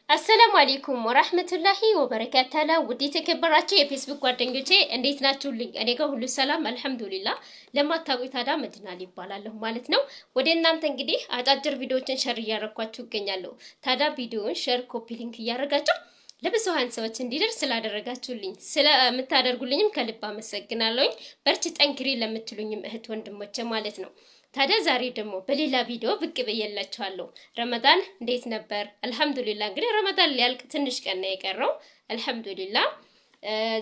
አሰላሙ አለይኩም ወራህመቱላሂ ወበረካቱሁ። ውድ የተከበራችሁ የፌስቡክ ጓደኞቼ እንዴት ናችሁልኝ? እኔ ጋር ሁሉ ሰላም አልሐምዱሊላህ። ለማታውቁኝ ታዲያ መድናል ይባላለሁ ማለት ነው። ወደ እናንተ እንግዲህ አጫጭር ቪዲዮዎችን ሸር እያደረኳችሁ እገኛለሁ። ታዲያ ቪዲዮውን ሸር፣ ኮፒ ሊንክ እያደረጋችሁ ለብዙሃን ሰዎች እንዲደርስ ስላደረጋችሁልኝ ስለምታደርጉልኝም ከልብ አመሰግናለሁኝ። በርቺ ጠንክሪ ለምትሉኝም እህት ወንድሞቼ ማለት ነው። ታዲያ ዛሬ ደግሞ በሌላ ቪዲዮ ብቅ ብዬላችኋለሁ። ረመዳን እንዴት ነበር? አልሐምዱሊላህ። እንግዲህ ረመዳን ሊያልቅ ትንሽ ቀን ነው የቀረው። አልሐምዱሊላህ።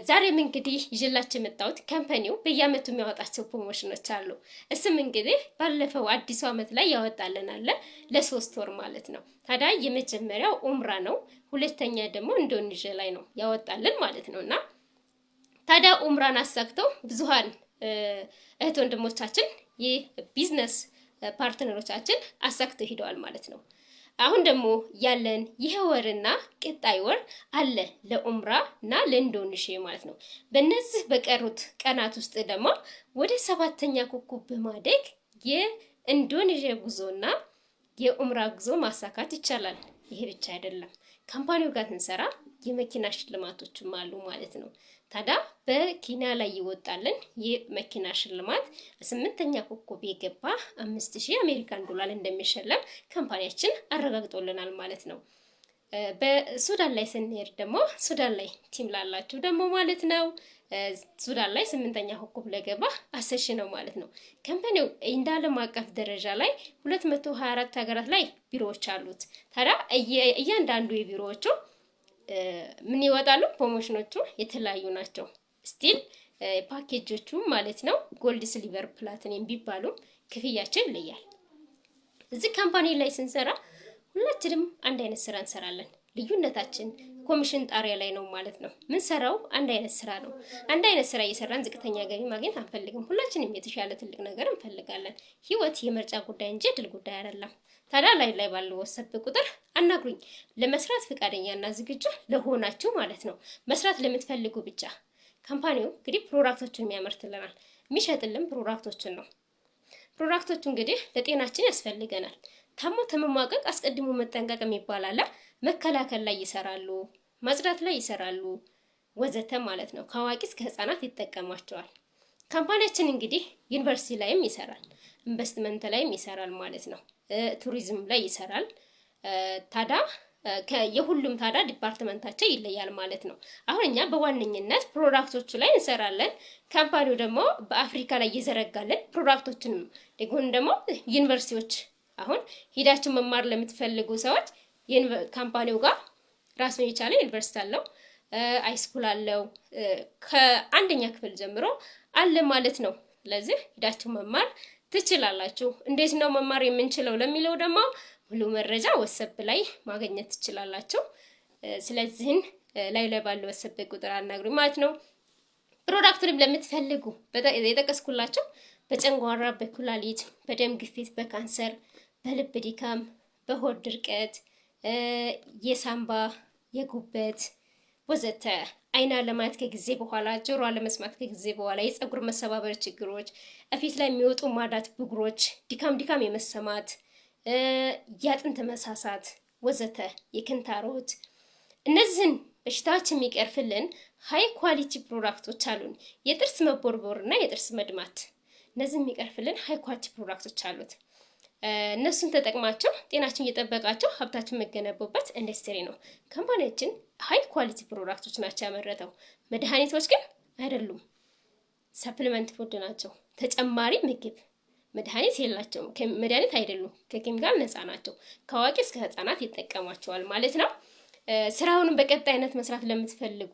ዛሬም እንግዲህ ይዤላችሁ የመጣሁት ካምፓኒው በየአመቱ የሚያወጣቸው ፕሮሞሽኖች አሉ። እሱም እንግዲህ ባለፈው አዲሱ አመት ላይ ያወጣልን አለ ለ3 ወር ማለት ነው። ታዲያ የመጀመሪያው ኡምራ ነው፣ ሁለተኛ ደግሞ ኢንዶኔዥያ ላይ ነው ያወጣልን ማለት ነውና ታዲያ ኡምራን አሳክተው ብዙሃን እህት ወንድሞቻችን የቢዝነስ ፓርትነሮቻችን አሳክተው ሄደዋል ማለት ነው። አሁን ደግሞ ያለን ይሄ ወርና ቀጣይ ወር አለ ለኡምራ እና ለኢንዶኔዥያ ማለት ነው። በእነዚህ በቀሩት ቀናት ውስጥ ደግሞ ወደ 7ኛ ኮከብ በማደግ የኢንዶኔዥያ ጉዞና የኡምራ ጉዞ ማሳካት ይቻላል። ይሄ ብቻ አይደለም፣ ካምፓኒው ጋር ስንሰራ የመኪና ሽልማቶችም አሉ ማለት ነው። ታዲያ በኬንያ ላይ ይወጣልን የመኪና ሽልማት 8ኛ ኮከብ የገባ 5000 አሜሪካን ዶላር እንደሚሸለም ካምፓኒያችን አረጋግጦልናል ማለት ነው። በሱዳን ላይ ስንሄድ ደግሞ ሱዳን ላይ ቲም ላላችሁ ደግሞ ማለት ነው ሱዳን ላይ 8ኛ ኮከብ ለገባ 10000 ነው ማለት ነው። ካምፓኒው እንደ ዓለም አቀፍ ደረጃ ላይ 224 ሀገራት ላይ ቢሮዎች አሉት። ታዲያ እያንዳንዱ የቢሮዎቹ ምን ይወጣሉ? ፕሮሞሽኖቹ የተለያዩ ናቸው። ስቲል ፓኬጆቹ ማለት ነው ጎልድ፣ ሲልቨር፣ ፕላቲኒየም ቢባሉ ክፍያቸው ይለያል። እዚህ ካምፓኒ ላይ ስንሰራ ሁላችንም አንድ አይነት ስራ እንሰራለን። ልዩነታችን ኮሚሽን ጣሪያ ላይ ነው ማለት ነው። ምን ሰራው አንድ አይነት ስራ ነው። አንድ አይነት ስራ እየሰራን ዝቅተኛ ገቢ ማግኘት አንፈልግም። ሁላችንም የተሻለ ትልቅ ነገር እንፈልጋለን። ህይወት የምርጫ ጉዳይ እንጂ ድል ጉዳይ አይደለም። ታዲያ ላይ ባለው ወሰብ ቁጥር አናግሩኝ። ለመስራት ፈቃደኛና ዝግጁ ለሆናችሁ ማለት ነው። መስራት ለምትፈልጉ ብቻ። ካምፓኒው እንግዲህ ፕሮዳክቶችን የሚያመርትልናል። የሚሸጥልን ፕሮዳክቶችን ነው። ፕሮዳክቶቹ እንግዲህ ለጤናችን ያስፈልገናል። ታሞ ተመሟቀቅ አስቀድሞ መጠንቀቅ ይባላል። መከላከል ላይ ይሰራሉ፣ ማጽዳት ላይ ይሰራሉ፣ ወዘተ ማለት ነው። ከአዋቂ እስከ ህፃናት ይጠቀማቸዋል። ካምፓኒያችን እንግዲህ ዩኒቨርሲቲ ላይም ይሰራል፣ ኢንቨስትመንት ላይም ይሰራል ማለት ነው። ቱሪዝም ላይ ይሰራል። ታዲያ የሁሉም ታዲያ ዲፓርትመንታቸው ይለያል ማለት ነው። አሁን እኛ በዋነኝነት ፕሮዳክቶቹ ላይ እንሰራለን። ካምፓኒው ደግሞ በአፍሪካ ላይ እየዘረጋለን ፕሮዳክቶችንም ደግሞ ዩኒቨርሲቲዎች አሁን ሄዳችሁ መማር ለምትፈልጉ ሰዎች ካምፓኒው ጋር ራሱን የቻለ ዩኒቨርሲቲ አለው፣ ሃይስኩል አለው፣ ከአንደኛ ክፍል ጀምሮ አለ ማለት ነው። ስለዚህ ሄዳችሁ መማር ትችላላችሁ። እንዴት ነው መማር የምንችለው ለሚለው ደግሞ ሙሉ መረጃ ወሰብ ላይ ማግኘት ትችላላችሁ። ስለዚህን ላይ ባለው ወሰብ ቁጥር አናግሩኝ ማለት ነው። ፕሮዳክቱንም ለምትፈልጉ የጠቀስኩላችሁ በጨንጓራ፣ በኩላሊት፣ በደም ግፊት፣ በካንሰር፣ በልብ ድካም፣ በሆድ ድርቀት፣ የሳምባ፣ የጉበት ወዘተ፣ አይና ለማየት ከጊዜ በኋላ፣ ጆሮ ለመስማት ከጊዜ በኋላ፣ የፀጉር መሰባበር ችግሮች፣ እፊት ላይ የሚወጡ ማዳት፣ ብጉሮች፣ ድካም የመሰማት፣ የአጥንት መሳሳት ወዘተ፣ የክንታሮት እነዚህን በሽታዎች የሚቀርፍልን ሃይ ኳሊቲ ፕሮዳክቶች አሉን። የጥርስ መቦርቦር እና የጥርስ መድማት እነዚህን የሚቀርፍልን ሃይ ኳሊቲ ፕሮዳክቶች አሉት። እነሱን ተጠቅማችሁ ጤናችሁን እየጠበቃችሁ ሀብታችሁን መገነቡበት ኢንዱስትሪ ነው። ካምፓኒያችን ሃይ ኳሊቲ ፕሮዳክቶች ናቸው ያመረተው። መድኃኒቶች ግን አይደሉም፣ ሰፕሊመንት ፉድ ናቸው። ተጨማሪ ምግብ መድኃኒት የላቸውም። መድኃኒት አይደሉም፣ ከኬሚካል ነፃ ናቸው። ከአዋቂ እስከ ህፃናት ይጠቀሟቸዋል ማለት ነው። ስራውንም በቀጣይነት መስራት ለምትፈልጉ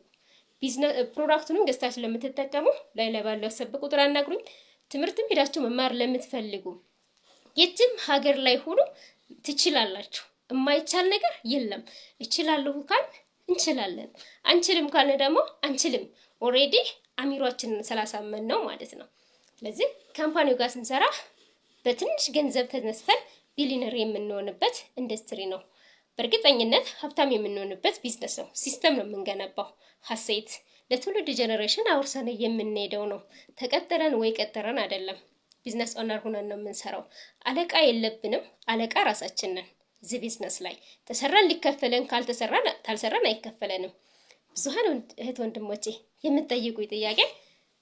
ቢዝነስ ፕሮዳክቱንም ገዝታችሁ ለምትጠቀሙ ላይ ባለው ሰብ ቁጥር አናግሩኝ። ትምህርትም ሄዳችሁ መማር ለምትፈልጉ የትም ሀገር ላይ ሆኖ ትችላላችሁ። የማይቻል ነገር የለም። እችላለሁ ካል እንችላለን፣ አንችልም ካል ደግሞ አንችልም። ኦሬዲ አሚሯችንን ስላሳመን ነው ማለት ነው። ስለዚህ ካምፓኒው ጋር ስንሰራ በትንሽ ገንዘብ ተነስተን ቢሊነር የምንሆንበት ኢንዱስትሪ ነው። በእርግጠኝነት ሀብታም የምንሆንበት ቢዝነስ ነው። ሲስተም ነው የምንገነባው። ሀሴት ለትውልድ ጀነሬሽን አውርሰን የምንሄደው ነው። ተቀጠረን ወይ ቀጠረን አይደለም። ቢዝነስ ኦነር ሆነን ነው የምንሰራው። አለቃ የለብንም። አለቃ ራሳችን ነን። እዚህ ቢዝነስ ላይ ተሰራን ሊከፈለን ካልሰራን አይከፈለንም። ብዙሃን እህት ወንድሞቼ የምትጠይቁኝ ጥያቄ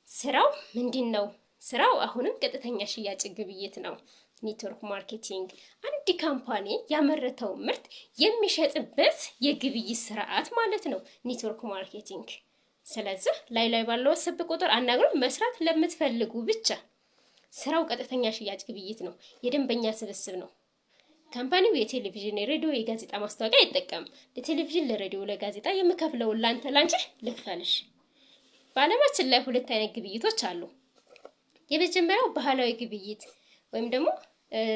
ስራው ምንድነው? ስራው አሁንም ቀጥተኛ ሽያጭ ግብይት ነው። ኔትወርክ ማርኬቲንግ አንድ ካምፓኒ ያመረተው ምርት የሚሸጥበት የግብይት ስርዓት ማለት ነው ኔትወርክ ማርኬቲንግ። ስለዚህ ላይ ባለው ሰብ ቁጥር አናግሩን መስራት ለምትፈልጉ ብቻ። ስራው ቀጥተኛ ሽያጭ ግብይት ነው። የደንበኛ ስብስብ ነው። ካምፓኒው የቴሌቪዥን፣ የሬዲዮ፣ የጋዜጣ ማስታወቂያ አይጠቀምም። ለቴሌቪዥን፣ ለሬዲዮ፣ ለጋዜጣ የምከፍለውን ላንቺ ልክፈልሽ። በዓለማችን ላይ 2 አይነት ግብይቶች አሉ። የመጀመሪያው ባህላዊ ግብይት ወይም ደግሞ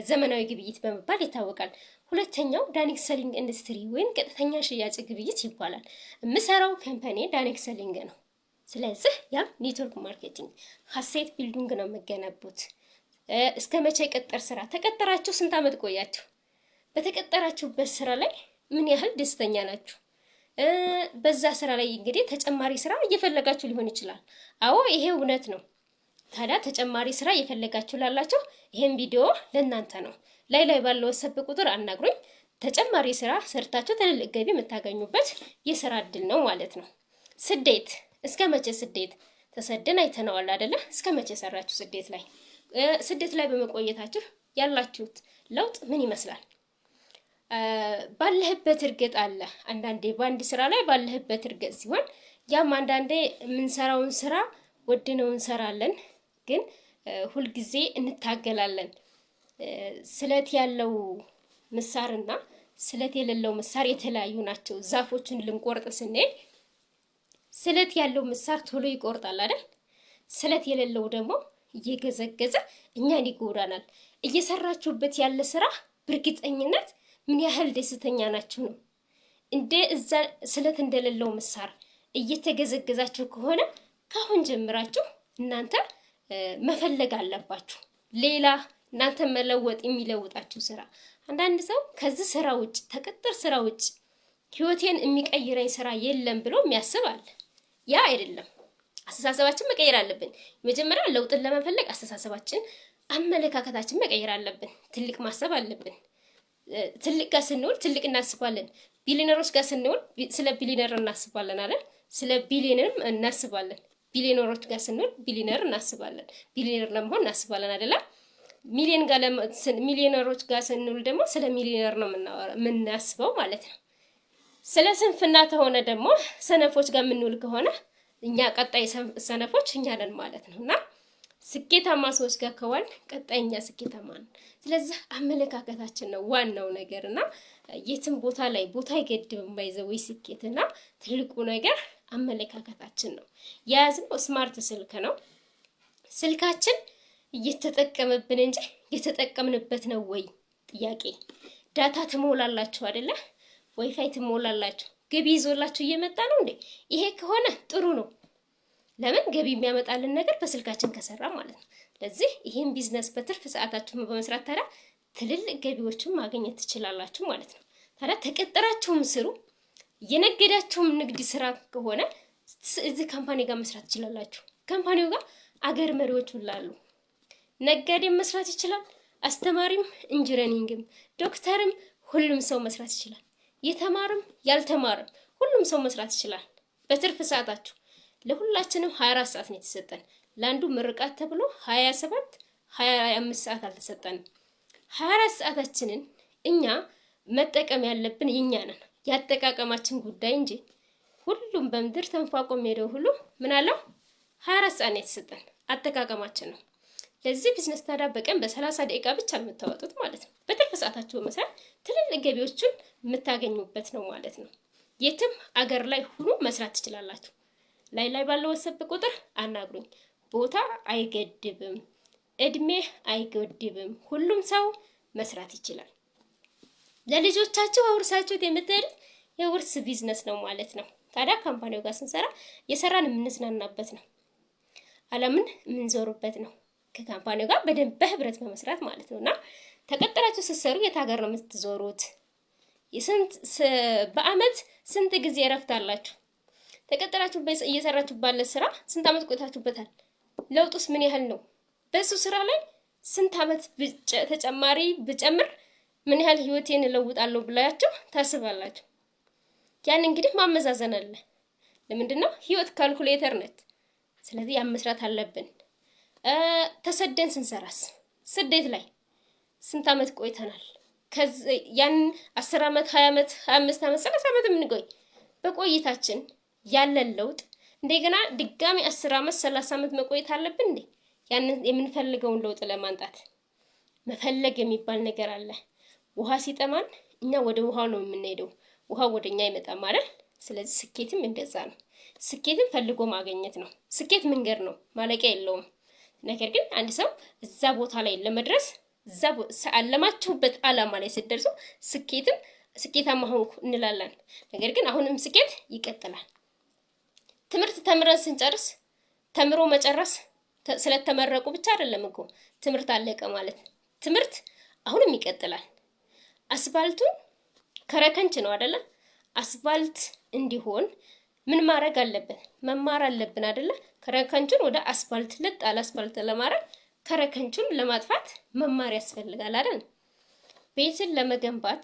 ዘመናዊ ግብይት በመባል ይታወቃል። ሁለተኛው ዳይሬክት ሴሊንግ ኢንዱስትሪ ወይም ቀጥተኛ ሽያጭ ግብይት ይባላል። የምሰራው ካምፓኒ ዳይሬክት ሴሊንግ ነው። ስለዚህ ያ ኔትወርክ ማርኬቲንግ ሀሴት ቢልዲንግ ነው የምገነቡት። እስከ መቼ ቀጠር ስራ ተቀጠራችሁ? ስንት አመት ቆያችሁ? በተቀጠራችሁበት ስራ ላይ ምን ያህል ደስተኛ ናችሁ? በዛ ስራ ላይ እንግዲህ ተጨማሪ ስራ እየፈለጋችሁ ሊሆን ይችላል። አዎ ይሄ እውነት ነው። ታዲያ ተጨማሪ ስራ እየፈለጋችሁ ላላችሁ ይሄን ቪዲዮ ለእናንተ ነው። ላይ ባለው ሰብ ቁጥር አናግሩኝ። ተጨማሪ ስራ ሰርታችሁ ትልልቅ ገቢ የምታገኙበት የስራ እድል ነው ማለት ነው። ስደት እስከ መቼ ስደት ተሰደን አይተነዋል አይደለ? እስከ መቼ ሰራችሁ ስደት ላይ? ስደት ላይ በመቆየታችሁ ያላችሁት ለውጥ ምን ይመስላል? ባለህበት እርገጥ አለ። አንዳንዴ በአንድ ስራ ላይ ባለህበት እርገጥ ሲሆን ያም አንዳንዴ የምንሰራውን ስራ ወድነው እንሰራለን፣ ግን ሁልጊዜ እንታገላለን። ስለት ያለው ምሳርና ስለት የሌለው ምሳር የተለያዩ ናቸው። ዛፎችን ልንቆርጥ ስንሄድ ስለት ያለው ምሳር ቶሎ ይቆርጣል አይደል? ስለት የሌለው ደግሞ እየገዘገዘ እኛን ይጎዳናል። እየሰራችሁበት ያለ ስራ በእርግጠኝነት ምን ያህል ደስተኛ ናችሁ ነው። እንደ እዛ ስለት እንደሌለው ምሳር እየተገዘገዛችሁ ከሆነ ካሁን ጀምራችሁ እናንተ መፈለግ አለባችሁ። ሌላ እናንተ መለወጥ የሚለውጣችሁ ስራ። አንዳንድ ሰው ከዚህ ስራ ውጭ ተቀጥር ስራ ውጭ ህይወቴን የሚቀይረኝ ስራ የለም ብሎ የሚያስብ አለ። ያ አይደለም። አስተሳሰባችን መቀየር አለብን። መጀመሪያ ለውጥን ለመፈለግ አስተሳሰባችን፣ አመለካከታችን መቀየር አለብን። ትልቅ ማሰብ አለብን። ትልቅ ጋር ስንውል ትልቅ እናስባለን። ቢሊነሮች ጋር ስንውል ስለ ቢሊነር እናስባለን አይደል? ስለ ቢሊነርም እናስባለን። ቢሊነሮች ጋር ስንውል ቢሊነር እናስባለን። ቢሊነር ለመሆን እናስባለን አይደል? ሚሊዮነሮች ጋር ስንውል ደግሞ ስለ ሚሊዮነር ነው የምናስበው ማለት ነው። ስለ ስንፍና ከሆነ ደግሞ ሰነፎች ጋር የምንውል ከሆነ እኛ ቀጣይ ሰነፎች እኛ ነን ማለት ነው። እና ስኬታማ ሰዎች ጋር ከዋል ቀጣይ እኛ ስኬታማ ነን። ስለዚህ አመለካከታችን ነው ዋናው ነገር እና የትም ቦታ ላይ ቦታ አይገድብም። ባይዘው ስኬትና ትልቁ ነገር አመለካከታችን ነው። የያዝነው ስማርት ስልክ ነው። ስልካችን እየተጠቀመብን እንጂ እየተጠቀምንበት ነው ወይ? ጥያቄ። ዳታ ትሞላላችሁ አይደለ? ዋይፋይ ትሞላላችሁ። ገቢ ይዞላችሁ እየመጣ ነው እንዴ? ይሄ ከሆነ ጥሩ ነው። ለምን ገቢ የሚያመጣልን ነገር በስልካችን ከሰራ ማለት ነው። ስለዚህ ይሄን ቢዝነስ በትርፍ ሰዓታችሁ በመስራት ታዲያ ትልልቅ ገቢዎችን ማግኘት ትችላላችሁ ማለት ነው። ታዲያ ተቀጥራችሁም ስሩ፣ የነገዳችሁም ንግድ ስራ ከሆነ እዚህ ካምፓኒ ጋር መስራት ትችላላችሁ። ካምፓኒው ጋር አገር መሪዎች ሁሉ ነጋዴም መስራት ይችላል። አስተማሪም፣ ኢንጂነሪንግም፣ ዶክተርም ሁሉም ሰው መስራት ይችላል። የተማረም ያልተማረም ሁሉም ሰው መስራት ይችላል በትርፍ ሰዓታችሁ። ለሁላችንም 24 ሰዓት ነው የተሰጠን። ለአንዱ ምርቃት ተብሎ 25 ሰዓት አልተሰጠንም። 24 ሰዓታችንን እኛ መጠቀም ያለብን የኛ ነን። ያጠቃቀማችን ጉዳይ እንጂ ሁሉም በምድር ተንፏቆ የሚሄደው ሁሉ ምን አለው 24 ሰዓት ነው የተሰጠን፣ አጠቃቀማችን ነው። ለዚህ ቢዝነስ ታዲያ በቀን በ30 ደቂቃ ብቻ የምታወጡት ማለት ነው። በትርፍ ሰዓታችሁ በመስራት ትልልቅ ገቢዎችን የምታገኙበት ነው ማለት ነው። የትም አገር ላይ ሁሉ መስራት ትችላላችሁ። ላይ ባለው ወሰብ ቁጥር አናግሩኝ። ቦታ አይገድብም፣ እድሜ አይገድብም። ሁሉም ሰው መስራት ይችላል። ለልጆቻችሁ አውርሳችሁት የምትሄዱት የውርስ ቢዝነስ ነው ማለት ነው። ታዲያ ካምፓኒው ጋር ስንሰራ የሰራን የምንዝናናበት ነው። ዓለምን የምንዞርበት ነው። ከካምፓኒው ጋር በደንብ በህብረት በመስራት ማለት ነውና ተቀጥራችሁ ስትሰሩ የት ሀገር ነው የምትዞሩት? በአመት ስንት ጊዜ እረፍት አላችሁ? ተቀጥራችሁ እየሰራችሁ ባለ ስራ ስንት አመት ቆይታችሁበታል? ለውጡስ ምን ያህል ነው? በሱ ስራ ላይ ስንት አመት ተጨማሪ ብጨምር ምን ያህል ህይወቴን እለውጣለሁ ብላችሁ ታስባላችሁ? ያን እንግዲህ ማመዛዘን አለ። ለምንድነው ህይወት ካልኩሌተር ነች። ስለዚህ ያን መስራት አለብን። ተሰደን ስንሰራስ ስደት ላይ ስንት አመት ቆይተናል? ያን 10 አመት 20 አመት 25 አመት 30 አመት የምንቆይ በቆይታችን ያለን ለውጥ እንደገና ድጋሚ 10 አመት 30 አመት መቆየት አለብን እንዴ? ያንን የምንፈልገውን ለውጥ ለማንጣት መፈለግ የሚባል ነገር አለ። ውሃ ሲጠማን እኛ ወደ ውሃው ነው የምንሄደው፣ ውሃው ወደኛ ይመጣል ማለት። ስለዚህ ስኬትም እንደዛ ነው። ስኬትን ፈልጎ ማግኘት ነው። ስኬት መንገድ ነው፣ ማለቂያ የለውም። ነገር ግን አንድ ሰው እዛ ቦታ ላይ ለመድረስ እዛ አለማችሁበት አላማ ላይ ስትደርሱ ስኬታማ ሆንኩ እንላለን። ነገር ግን አሁንም ስኬት ይቀጥላል። ትምህርት ተምረን ስንጨርስ ተምሮ መጨረስ ስለተመረቁ ብቻ አይደለም እኮ ትምህርት አለቀ ማለት። ትምህርት አሁንም ይቀጥላል። አስፋልቱን ከረከንች ነው አይደለ? አስፋልት እንዲሆን ምን ማድረግ አለብን? መማር አለብን አይደለ? ከረከንቹን ወደ አስፋልት ለጥ አለ አስፋልት ለማድረግ ከረከንቹን ለማጥፋት መማር ያስፈልጋል አይደል? ቤትን ለመገንባት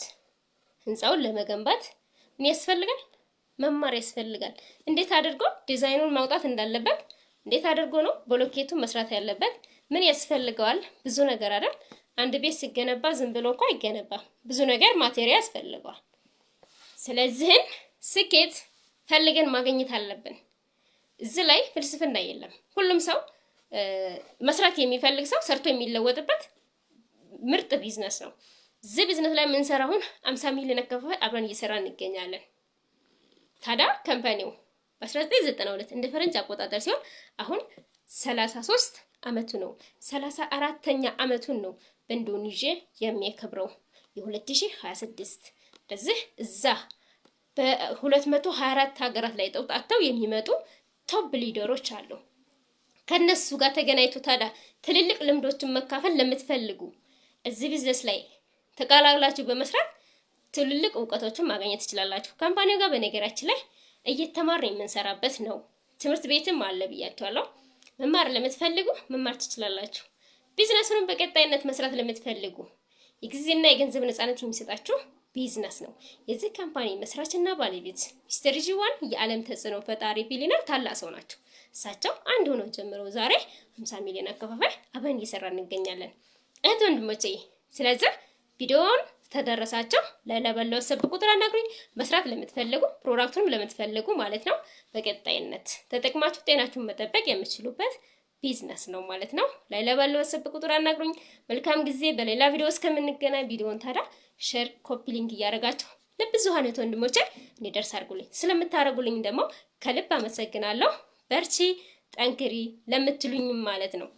ህንፃውን ለመገንባት ምን ያስፈልጋል? መማር ያስፈልጋል። እንዴት አድርጎ ዲዛይኑን ማውጣት እንዳለበት፣ እንዴት አድርጎ ነው ብሎኬቱን መስራት ያለበት፣ ምን ያስፈልገዋል? ብዙ ነገር አይደል? አንድ ቤት ሲገነባ ዝም ብሎ እንኳን አይገነባም። ብዙ ነገር ማቴሪያል ያስፈልገዋል። ስለዚህ ስኬት ፈልገን ማግኘት አለብን። እዚህ ላይ ፍልስፍና የለም። ሁሉም ሰው መስራት የሚፈልግ ሰው ሰርቶ የሚለወጥበት ምርጥ ቢዝነስ ነው። እዚህ ቢዝነስ ላይ የምንሰራው አሁን 50 ሚሊዮን አካባቢ አብረን እየሰራን እንገኛለን። ታዲያ ካምፓኒው በ1992 እንደ ፈረንጅ አቆጣጠር ሲሆን አሁን 33 አመቱ ነው። 34ኛ አመቱን ነው በኢንዶኔዥያ የሚያከብረው የ2026። ስለዚህ እዛ በ224 ሀገራት ላይ ተውጣጥተው የሚመጡ ቶፕ ሊደሮች አሉ። ከነሱ ጋር ተገናኝቶ ታዲያ ትልልቅ ልምዶችን መካፈል ለምትፈልጉ እዚህ ቢዝነስ ላይ ተቀላቅላችሁ በመስራት ትልልቅ እውቀቶችን ማግኘት ትችላላችሁ። ካምፓኒው ጋር በነገራችን ላይ እየተማርን የምንሰራበት ነው። ትምህርት ቤትም አለ ብያችኋለሁ። መማር ለምትፈልጉ መማር ትችላላችሁ። ቢዝነሱን በቀጣይነት መስራት ለምትፈልጉ የጊዜና የገንዘብ ነፃነት የሚሰጣችሁ ቢዝነስ ነው። የዚህ ካምፓኒ መስራችና ባለቤት ሚስተር ጂዋን የዓለም ተጽዕኖ ፈጣሪ ቢሊነር ታላቅ ሰው ናቸው። እሳቸው አንድ ሆነው ጀምረው ዛሬ 50 ሚሊዮን አከፋፋይ አብረን እየሰራን እንገኛለን። እህት ወንድሞቼ፣ ስለዚህ ቪዲዮውን ተደረሳቸው ለለበለው ሰብ ቁጥር አናግሩኝ። መስራት ለምትፈልጉ ፕሮዳክቱንም ለምትፈልጉ ማለት ነው። በቀጣይነት ተጠቅማችሁ ጤናችሁን መጠበቅ የምትችሉበት ቢዝነስ ነው ማለት ነው። ለለበለው ሰብ ቁጥር አናግሩኝ። መልካም ጊዜ። በሌላ ቪዲዮ እስከምንገናኝ ቪዲዮውን ታዲያ ሼር፣ ኮፒ ሊንክ እያደረጋችሁ ለብዙሃን ወንድሞቼ እንዲደርስ አድርጉልኝ። ስለምታደርጉልኝ ደግሞ ከልብ አመሰግናለሁ። በርቺ፣ ጠንክሪ ለምትሉኝም ማለት ነው።